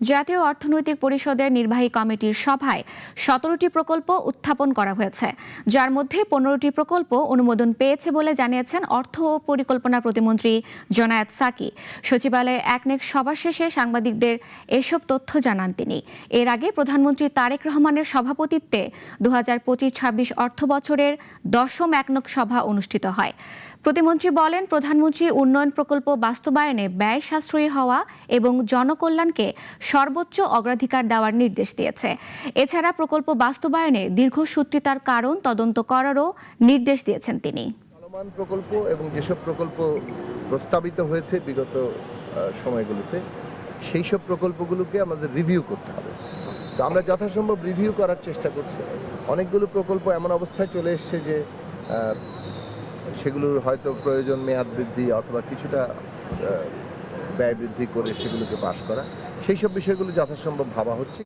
জাতীয় অর্থনৈতিক পরিষদের নির্বাহী কমিটির সভায় 17টি প্রকল্প উত্থাপন করা হয়েছে, যার মধ্যে 15টি প্রকল্প অনুমোদন পেয়েছে বলে জানিয়েছেন অর্থ ও পরিকল্পনা প্রতিমন্ত্রী জোনায়েদ সাকি। সচিবালয়ে একনেক সভা শেষে সাংবাদিকদের এসব তথ্য জানান তিনি। এর আগে প্রধানমন্ত্রী তারেক রহমানের সভাপতিত্বে 2025-26 অর্থবছরের 10ম একনেক সভা অনুষ্ঠিত হয়। প্রতিমন্ত্রী বলেন, প্রধানমন্ত্রী উন্নয়ন প্রকল্প বাস্তবায়নে ব্যয় সাশ্রয়ী হওয়া এবং জনকল্যাণকে সর্বোচ্চ অগ্রাধিকার দেওয়ার নির্দেশ দিয়েছে। এছাড়া প্রকল্প বাস্তবায়নে দীর্ঘসূত্রিতার কারণ তদন্ত করারও নির্দেশ দিয়েছেন তিনি। চলমান প্রকল্প এবং যেসব প্রকল্প প্রস্তাবিত হয়েছে বিগত সময়গুলোতে, সেই সব প্রকল্পগুলোকে আমাদের রিভিউ করতে হবে। তো আমরা যথাসম্ভব রিভিউ করার চেষ্টা করছি। অনেকগুলো প্রকল্প এমন অবস্থায় চলে এসছে যে সেগুলোর হয়তো প্রয়োজন মেয়াদ বৃদ্ধি অথবা কিছুটা ব্যয় বৃদ্ধি করে সেগুলোকে পাস করা, সেই সব বিষয়গুলো যথাসম্ভব ভাবা হচ্ছে।